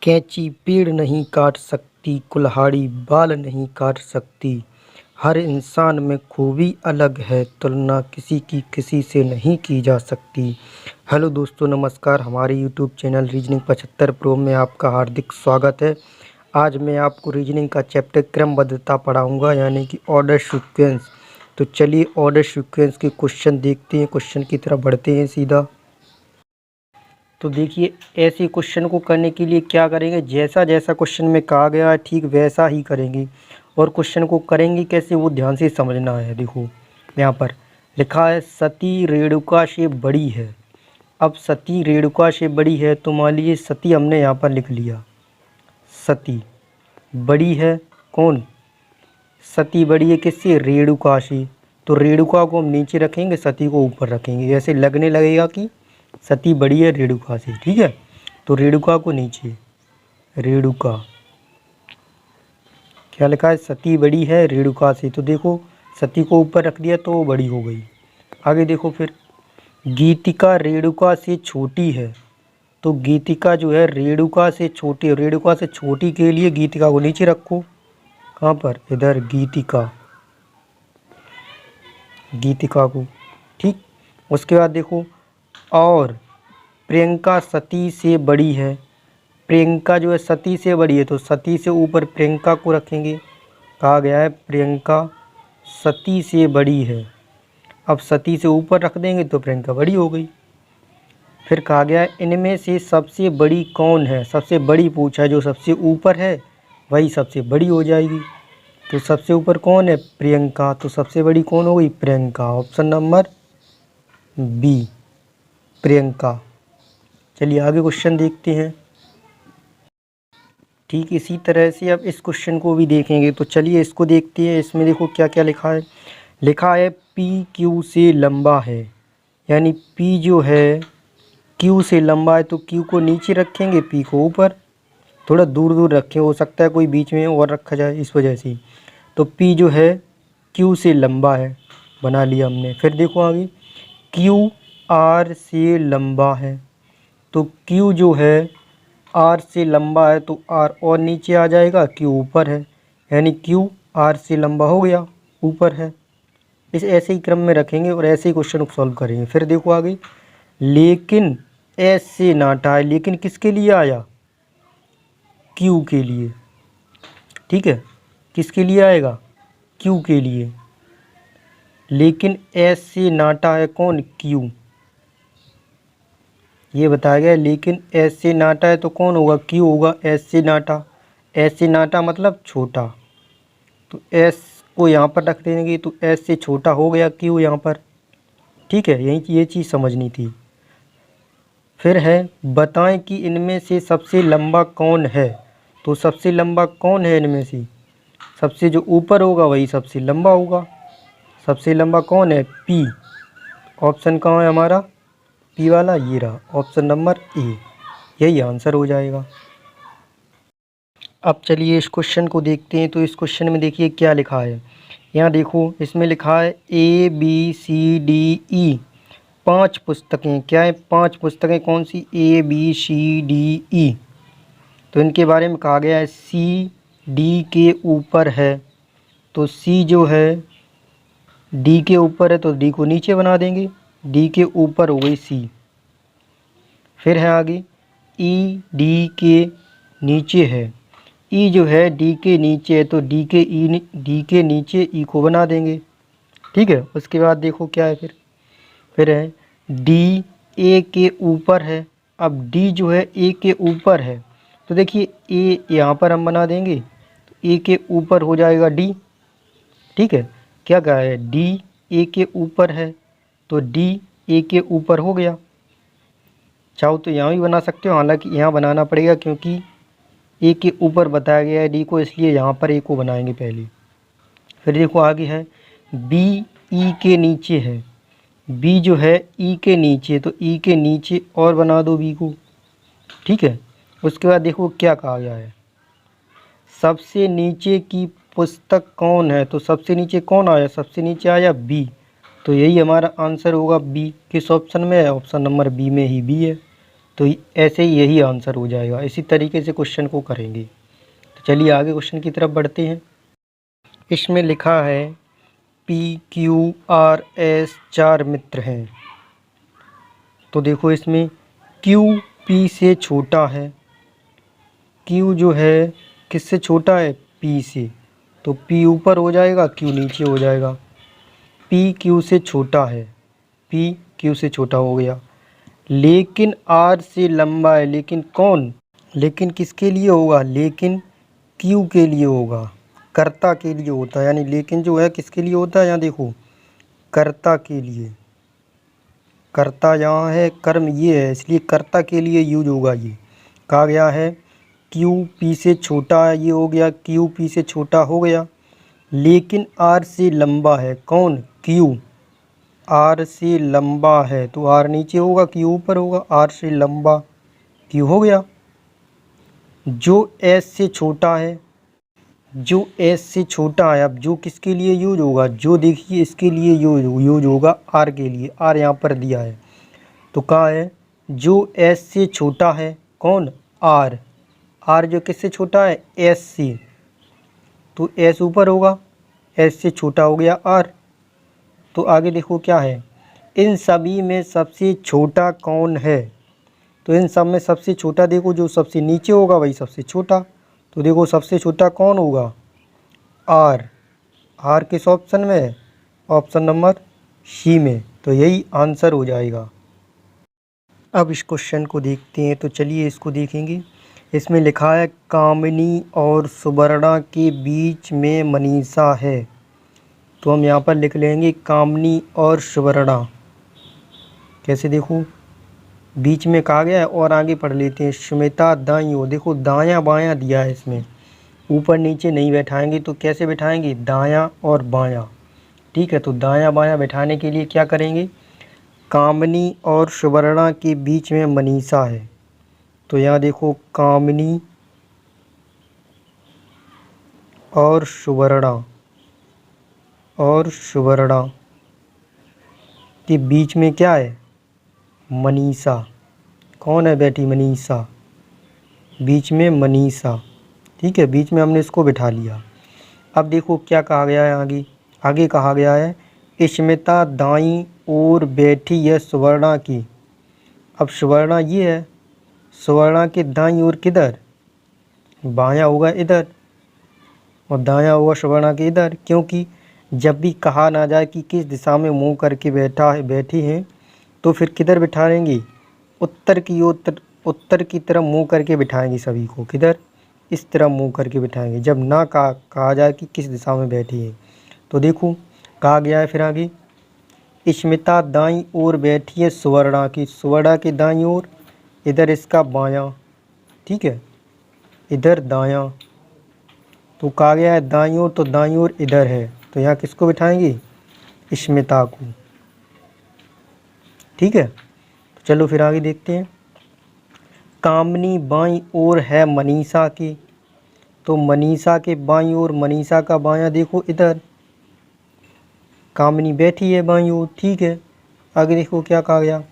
कैंची पेड़ नहीं काट सकती, कुल्हाड़ी बाल नहीं काट सकती। हर इंसान में खूबी अलग है, तुलना किसी की किसी से नहीं की जा सकती। हेलो दोस्तों, नमस्कार। हमारे यूट्यूब चैनल रीजनिंग 75 प्रो में आपका हार्दिक स्वागत है। आज मैं आपको रीजनिंग का चैप्टर क्रमबद्धता पढ़ाऊंगा, यानी कि ऑर्डर सीक्वेंस। तो चलिए ऑर्डर सीक्वेंस के क्वेश्चन देखते हैं। क्वेश्चन की तरफ बढ़ते हैं सीधा। तो देखिए, ऐसे क्वेश्चन को करने के लिए क्या करेंगे, जैसा जैसा क्वेश्चन में कहा गया है ठीक वैसा ही करेंगे। और क्वेश्चन को करेंगे कैसे, वो ध्यान से समझना है। देखो यहाँ पर लिखा है सती रेणुका से बड़ी है। अब सती रेणुका से बड़ी है, तो मान लीजिए सती हमने यहाँ पर लिख लिया। सती बड़ी है, कौन? सती बड़ी है किससे? रेणुका से। तो रेणुका को हम नीचे रखेंगे, सती को ऊपर रखेंगे। ऐसे लगने लगेगा कि सती बड़ी है रेणुका से। ठीक है, तो रेणुका को नीचे, रेणुका क्या लिखा है? सती बड़ी है रेणुका से। तो देखो सती को ऊपर रख दिया तो वो बड़ी हो गई। आगे देखो फिर, गीतिका रेणुका से छोटी है। तो गीतिका जो है रेणुका से छोटी है। रेणुका से छोटी के लिए गीतिका को नीचे रखो। कहाँ पर? इधर गीतिका, गीतिका को। ठीक, उसके बाद देखो, और प्रियंका सती से बड़ी है। प्रियंका जो है सती से बड़ी है, तो सती से ऊपर प्रियंका को रखेंगे। कहा गया है प्रियंका सती से बड़ी है। अब सती से ऊपर रख देंगे तो प्रियंका बड़ी हो गई। फिर कहा गया है इनमें से सबसे बड़ी कौन है। सबसे बड़ी पूछा है, जो सबसे ऊपर है वही सबसे बड़ी हो जाएगी। तो सबसे ऊपर कौन है? प्रियंका। तो सबसे बड़ी कौन हो गई? Priyanka. Option number B, Priyanka. चलिए आगे क्वेश्चन देखते हैं। ठीक इसी तरह से अब इस क्वेश्चन को भी देखेंगे। तो चलिए इसको देखते हैं। इसमें देखो क्या क्या लिखा है। लिखा है पी क्यू से लंबा है, यानी पी जो है क्यू से लंबा है। तो क्यू को नीचे रखेंगे, पी को ऊपर। थोड़ा दूर दूर रखें, हो सकता है कोई बीच में और रखा जाए, इस वजह से। तो पी जो है क्यू से लंबा है, बना लिया हमने। फिर देखो आगे, क्यू आर से लंबा है। तो क्यू जो है आर से लंबा है, तो आर और नीचे आ जाएगा, क्यू ऊपर है, यानी क्यू आर से लंबा हो गया, ऊपर है। इस ऐसे ही क्रम में रखेंगे और ऐसे ही क्वेश्चन को सॉल्व करेंगे। फिर देखो आगे, लेकिन एस से नाटा है। लेकिन किसके लिए आया? क्यू के लिए। ठीक है, किसके लिए आएगा? क्यू के लिए। लेकिन एस से नाटा है कौन? क्यू। ये बताया गया है। लेकिन एस से नाटा है तो कौन होगा? क्यू होगा। एस से नाटा, एस से नाटा मतलब छोटा। तो एस को यहाँ पर रख देंगे, तो एस से छोटा हो गया क्यू यहाँ पर। ठीक है, यही ये चीज़ समझनी थी। फिर है बताएं कि इनमें से सबसे लंबा कौन है। तो सबसे लंबा कौन है इनमें से? सबसे जो ऊपर होगा वही सबसे लंबा होगा। सबसे लंबा कौन है? पी। ऑप्शन कहाँ है हमारा? पी वाला, ये रहा ऑप्शन नंबर ए। यही आंसर हो जाएगा। अब चलिए इस क्वेश्चन को देखते हैं। तो इस क्वेश्चन में देखिए क्या लिखा है। यहाँ देखो, इसमें लिखा है A B C D E. 5 पुस्तकें। क्या है? 5 पुस्तकें। कौन सी? A B C D E. तो इनके बारे में कहा गया है सी डी के ऊपर है। तो सी जो है डी के ऊपर है, तो डी को नीचे बना देंगे। डी के ऊपर हो गई सी। फिर है आगे, ई डी के नीचे है। ई जो है डी के नीचे है, तो डी के नीचे ई को बना देंगे। ठीक है, उसके बाद देखो क्या है फिर है डी ए के ऊपर है। अब डी जो है ए के ऊपर है, तो देखिए ए यहाँ पर हम बना देंगे, तो ए के ऊपर हो जाएगा डी। ठीक है, क्या कहा है? डी ए के ऊपर है, तो डी ए के ऊपर हो गया। चाहो तो यहाँ भी बना सकते हो, हालांकि यहाँ बनाना पड़ेगा क्योंकि ए के ऊपर बताया गया है डी को, इसलिए यहाँ पर ए को बनाएंगे पहले। फिर देखो आगे है बी ई के नीचे है। बी जो है ई के नीचे, तो ई के नीचे और बना दो बी को। ठीक है, उसके बाद देखो क्या कहा गया है, सबसे नीचे की पुस्तक कौन है। तो सबसे नीचे कौन आया? सबसे नीचे आया बी। तो यही हमारा आंसर होगा बी। किस ऑप्शन में है? ऑप्शन नंबर बी में ही बी है। तो ऐसे ही यही आंसर हो जाएगा। इसी तरीके से क्वेश्चन को करेंगे। तो चलिए आगे क्वेश्चन की तरफ बढ़ते हैं। इसमें लिखा है PQRS 4 मित्र हैं। तो देखो इसमें Q P से छोटा है। Q जो है किससे छोटा है? P से। तो P ऊपर हो जाएगा, Q नीचे हो जाएगा। P Q से छोटा है, P Q से छोटा हो गया। लेकिन R से लंबा है। लेकिन कौन? लेकिन किसके लिए होगा? लेकिन Q के लिए होगा, कर्ता के लिए होता है। यानी लेकिन जो है किसके लिए होता है? यहाँ देखो, कर्ता के लिए। कर्ता यहाँ है, कर्म ये है, इसलिए कर्ता के लिए यूज होगा। ये कहा गया है Q P से छोटा है, ये हो गया Q P से छोटा हो गया। लेकिन R से लंबा है। कौन? Q R से लंबा है, तो R नीचे होगा, Q ऊपर होगा। R से लंबा Q हो गया। जो S से छोटा है, जो S से छोटा है, अब जो किसके लिए यूज होगा? जो देखिए इसके लिए यूज होगा R के लिए। R यहाँ पर दिया है, तो कहा है जो S से छोटा है। कौन? R। R जो किससे छोटा है? S से। तो S ऊपर होगा, S से छोटा हो गया R। तो आगे देखो क्या है, इन सभी में सबसे छोटा कौन है? तो इन सब में सबसे छोटा देखो, जो सबसे नीचे होगा वही सबसे छोटा। तो देखो सबसे छोटा कौन होगा? R। R किस ऑप्शन में है? ऑप्शन नंबर C में। तो यही आंसर हो जाएगा। अब इस क्वेश्चन को देखते हैं। तो चलिए इसको देखेंगे। इसमें लिखा है कामिनी और सुवर्णा के बीच में मनीषा है। तो हम यहाँ पर लिख लेंगे कामिनी और सुवर्णा। कैसे? देखो बीच में कहा गया है, और आगे पढ़ लेते हैं। स्मिता दाईं ओर। देखो दायां बायां दिया है, इसमें ऊपर नीचे नहीं बैठाएंगे, तो कैसे बैठाएंगे? दायां और बायां। ठीक है, तो दायां बायां बैठाने के लिए क्या करेंगे? कामिनी और सुवर्णा के बीच में मनीषा है। तो यहाँ देखो कामिनी और सुवर्णा के बीच में क्या है? मनीषा। कौन है बैठी? मनीषा। बीच में मनीषा। ठीक है, बीच में हमने इसको बिठा लिया। अब देखो क्या कहा गया है आगे। आगे कहा गया है स्मिता दाईं ओर बैठी है सुवर्णा की। अब सुवर्णा ये है, सुवर्णा के दाईं ओर किधर? बायां होगा इधर, और दायां होगा सुवर्णा के इधर। क्योंकि जब भी कहा ना जाए कि किस दिशा में मुंह करके बैठी हैं, तो फिर किधर बिठाएंगे? उत्तर की ओर, उत्तर की तरफ मुंह करके बिठाएंगे सभी को। किधर? इस तरह मुंह करके बिठाएंगे, जब ना कहा जाए कि किस दिशा में बैठी है। तो देखो कहा गया है फिर आगे, स्मिता दाईं ओर बैठी है सुवर्णा की। सुवर्णा की दाईं ओर, इधर इसका बायां। ठीक है, इधर दायां। तो कहा गया है दाईं ओर, तो दाईं ओर इधर है, तो यहाँ किसको बिठाएंगे? स्मिता को। ठीक है, तो चलो फिर आगे देखते हैं। कामिनी बाईं ओर है मनीषा की। तो मनीषा के बाईं ओर, मनीषा का बायां देखो इधर, कामिनी बैठी है बाईं ओर। ठीक है, आगे देखो क्या कहा गया,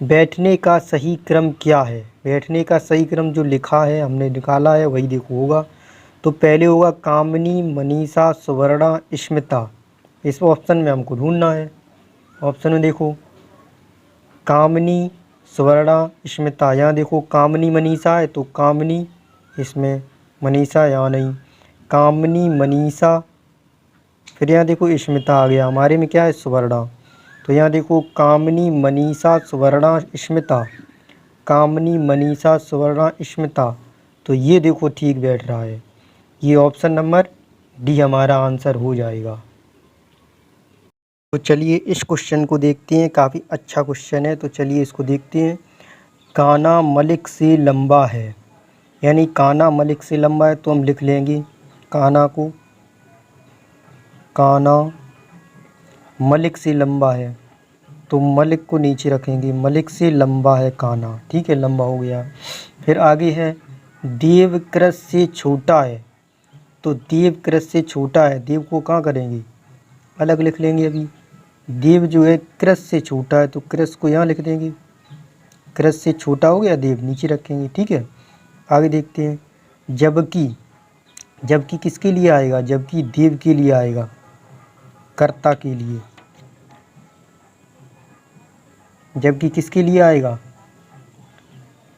बैठने का सही क्रम क्या है? बैठने का सही क्रम जो लिखा है, हमने निकाला है, वही देखो होगा। तो पहले होगा कामिनी, मनीषा, सुवर्णा, स्मिता। इस ऑप्शन में हमको ढूंढना है। ऑप्शन में देखो कामिनी, सुवर्णा, स्मिता। यहाँ देखो कामिनी मनीषा है, तो कामिनी इसमें, मनीषा यहाँ नहीं। कामिनी, मनीषा, फिर यहाँ देखो स्मिता आ गया। हमारे में क्या है? सुवर्णा। तो यहाँ देखो कामिनी, मनीषा, सुवर्णा, स्मिता। कामिनी, मनीषा, सुवर्णा, स्मिता। तो ये देखो ठीक बैठ रहा है। ये ऑप्शन नंबर डी हमारा आंसर हो जाएगा। तो चलिए इस क्वेश्चन को देखते हैं। काफ़ी अच्छा क्वेश्चन है, तो चलिए इसको देखते हैं। काना मलिक से लंबा है। यानी काना मलिक से लंबा है, तो हम लिख लेंगे काना को, काना मलिक से लंबा है, तो मलिक को नीचे रखेंगे। मलिक से लंबा है काना। ठीक है, लंबा हो गया। फिर आगे है देवकृत से छोटा है। तो देवकृत से छोटा है, देव को कहाँ करेंगे? अलग लिख लेंगे। अभी देव जो है कृत से छोटा है, तो कृत को यहाँ लिख देंगे। क्रस से छोटा हो गया, देव नीचे रखेंगे। ठीक है, आगे देखते हैं। जबकि, जबकि किसके लिए आएगा? जबकि देव के लिए आएगा, कर्ता के लिए। जबकि किसके लिए आएगा?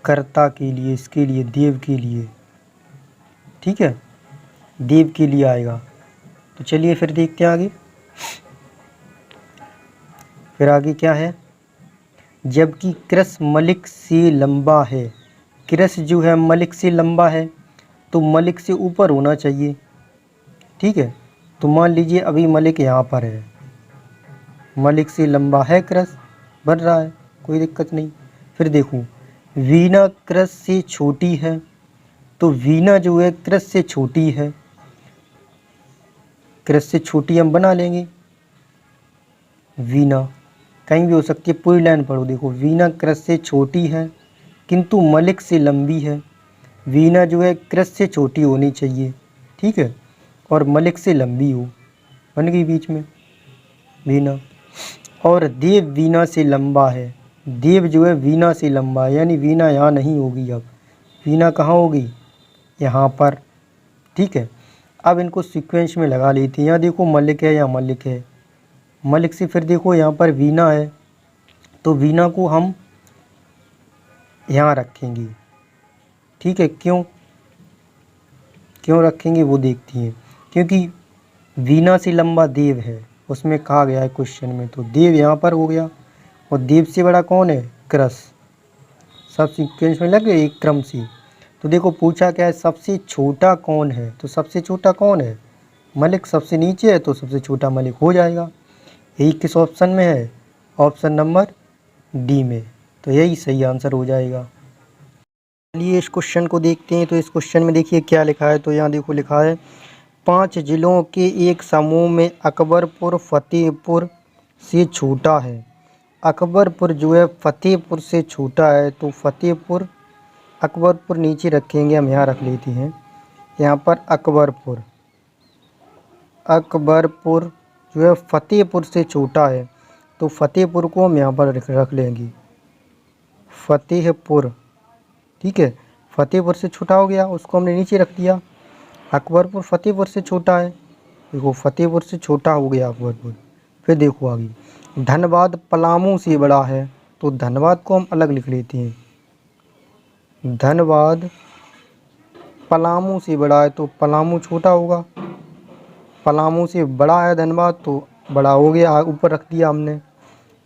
कर्ता के लिए, इसके लिए, देव के लिए। ठीक है, देव के लिए आएगा। तो चलिए फिर देखते हैं आगे। फिर आगे क्या है? जबकि क्रस मलिक से लंबा है। क्रस जो है मलिक से लंबा है, तो मलिक से ऊपर होना चाहिए। ठीक है, तो मान लीजिए अभी मलिक यहाँ पर है, मलिक से लंबा है क्रस, बन रहा है, कोई दिक्कत नहीं। फिर देखो, वीणा क्रस से छोटी है, तो वीणा जो है क्रस से छोटी है, क्रस से छोटी हम बना लेंगे। वीणा कहीं भी हो सकती है, पूरी लाइन पढ़ो। देखो, वीणा क्रस से छोटी है किंतु मलिक से लंबी है। वीणा जो है क्रस से छोटी होनी चाहिए, ठीक है, और मलिक से लंबी हो, बन गई बीच में वीणा। और देव वीणा से लंबा है। देव जो है वीणा से लंबा है, यानी वीणा यहाँ नहीं होगी, अब वीणा कहाँ होगी? यहाँ पर। ठीक है, अब इनको सीक्वेंस में लगा लेते हैं। यहाँ देखो मलिक है, यहाँ मलिक है, मलिक से फिर देखो यहाँ पर वीणा है, तो वीणा को हम यहाँ रखेंगे। ठीक है, क्यों क्यों रखेंगे वो देखती हैं, क्योंकि वीणा से लंबा देव है, उसमें कहा गया है क्वेश्चन में, तो देव यहाँ पर हो गया। और देव से बड़ा कौन है? क्रस। सब सीक्वेंस में लग गए एक क्रम से। तो देखो पूछा क्या है, सबसे छोटा कौन है? तो सबसे छोटा कौन है? मलिक। सबसे नीचे है तो सबसे छोटा मलिक हो जाएगा। यही किस ऑप्शन में है? ऑप्शन नंबर डी में। तो यही सही आंसर हो जाएगा। चलिए इस क्वेश्चन को देखते हैं। तो इस क्वेश्चन में देखिए क्या लिखा है। तो यहाँ देखो लिखा है, 5 जिलों के एक समूह में अकबरपुर फतेहपुर से छोटा है। अकबरपुर जो है फतेहपुर से छोटा है, तो फतेहपुर, अकबरपुर नीचे रखेंगे, हम यहाँ रख लेते हैं। यहाँ पर अकबरपुर, अकबरपुर जो है फतेहपुर से छोटा है, तो फतेहपुर को हम यहाँ पर रख लेंगे, फतेहपुर। ठीक है, फतेहपुर से छोटा हो गया, उसको हमने नीचे रख दिया। अकबरपुर फतेहपुर से छोटा है, देखो फतेहपुर से छोटा हो गया अकबरपुर। फिर देखो आगे, धनबाद पलामू से बड़ा है, तो धनबाद को हम अलग लिख लेते हैं। धनबाद पलामू से बड़ा है, तो पलामू छोटा होगा। पलामू से बड़ा है धनबाद, तो बड़ा हो गया, ऊपर रख दिया हमने।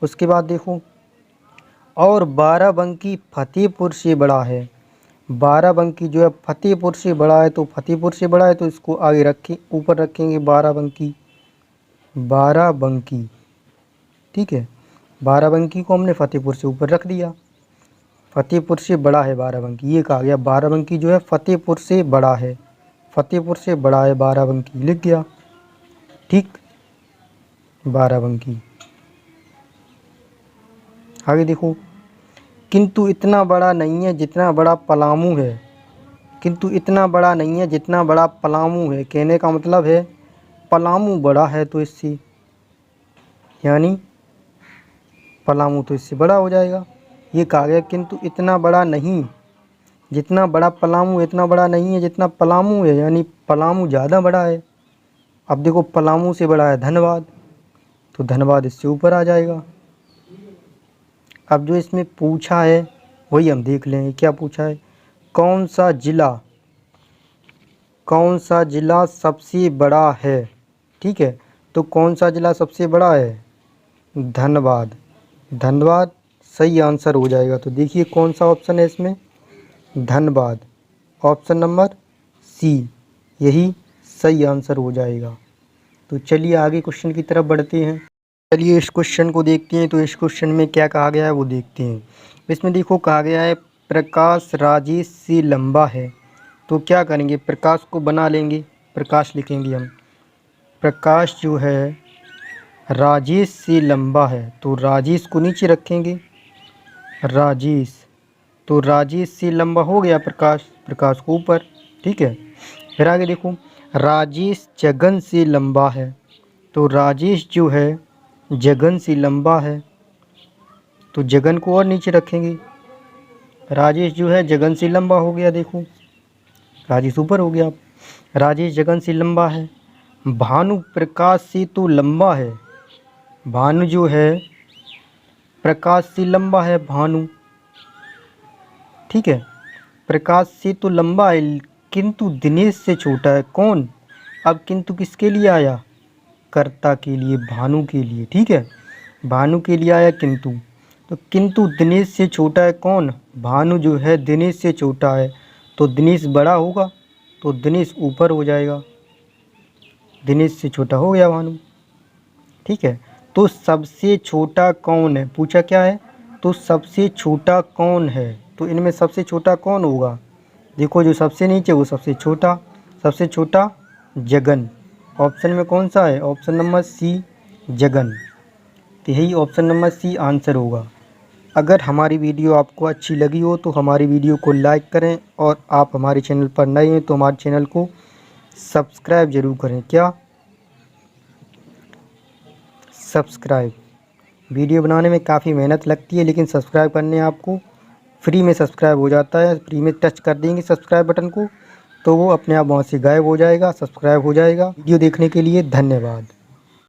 उसके बाद देखो, और बाराबंकी फतेहपुर से बड़ा है। बाराबंकी जो है फतेहपुर से बड़ा है, तो फतेहपुर से बड़ा है, तो इसको आगे रखें, ऊपर रखेंगे बाराबंकी, बाराबंकी। ठीक है, बाराबंकी को हमने फतेहपुर से ऊपर रख दिया। फतेहपुर से बड़ा है बाराबंकी, ये कहा गया। बाराबंकी जो है फतेहपुर से बड़ा है, फतेहपुर से बड़ा है बाराबंकी, लिख गया। ठीक, बाराबंकी। आगे देखो, किंतु इतना बड़ा नहीं है जितना बड़ा पलामू है। किंतु इतना बड़ा नहीं है जितना बड़ा पलामू है, कहने का मतलब है पलामू बड़ा है तो इससे, यानी पलामू तो इससे बड़ा हो जाएगा। ये कहा गया किंतु इतना बड़ा नहीं, जितना बड़ा पलामू इतना बड़ा नहीं है जितना पलामू है, यानी पलामू ज़्यादा बड़ा है। अब देखो पलामू से बड़ा है धनबाद, तो धनबाद इससे ऊपर आ जाएगा। अब जो इसमें पूछा है वही हम देख लेंगे, क्या पूछा है, कौन सा जिला सबसे बड़ा है। ठीक है, तो कौन सा जिला सबसे बड़ा है? धनबाद। धनबाद सही आंसर हो जाएगा। तो देखिए कौन सा ऑप्शन है इसमें, धनबाद, ऑप्शन नंबर सी, यही सही आंसर हो जाएगा। तो चलिए आगे क्वेश्चन की तरफ बढ़ते हैं। चलिए इस क्वेश्चन को देखते हैं। तो इस क्वेश्चन में क्या कहा गया है वो देखते हैं। इसमें देखो कहा गया है, प्रकाश राजेश से लंबा है, तो क्या करेंगे, प्रकाश को बना लेंगे, प्रकाश लिखेंगे हम। प्रकाश जो है राजेश से लंबा है, तो राजेश को नीचे रखेंगे, राजेश, तो राजेश से लंबा हो गया प्रकाश, प्रकाश को ऊपर। ठीक है, फिर आगे देखो, राजेश जगन से लंबा है, तो राजेश जो है जगन से लंबा है, तो जगन को और नीचे रखेंगे, राजेश जो है जगन से लंबा हो गया, देखो राजेश ऊपर हो गया। राजेश जगन से लंबा है। भानु प्रकाश से तो लंबा है। भानु जो है प्रकाश से लंबा है, भानु, ठीक है, प्रकाश से तो लंबा है, किंतु दिनेश से छोटा है। कौन? अब किंतु किसके लिए आया? कर्ता के लिए, भानु के लिए, ठीक है, भानु के लिए आया किंतु। तो किंतु दिनेश से छोटा है कौन? भानु जो है दिनेश से छोटा है, तो दिनेश बड़ा होगा, तो दिनेश ऊपर हो जाएगा, दिनेश से छोटा हो गया भानु, ठीक है। तो सबसे छोटा कौन है, पूछा क्या है, तो सबसे छोटा कौन है, तो इनमें सबसे छोटा कौन होगा? देखो जो सबसे नीचे वो सबसे छोटा जगन। ऑप्शन में कौन सा है? Option number C, Jagan. तो यही ऑप्शन नंबर सी आंसर होगा। अगर हमारी वीडियो आपको अच्छी लगी हो तो हमारी वीडियो को लाइक करें, और आप हमारे चैनल पर नए हैं तो हमारे चैनल को सब्सक्राइब ज़रूर करें। क्या? सब्सक्राइब। वीडियो बनाने में काफ़ी मेहनत लगती है, लेकिन सब्सक्राइब करने आपको फ्री में सब्सक्राइब हो जाता है। फ्री में टच कर देंगे सब्सक्राइब बटन को तो वो अपने आप वहाँ से गायब हो जाएगा, सब्सक्राइब हो जाएगा। वीडियो देखने के लिए धन्यवाद।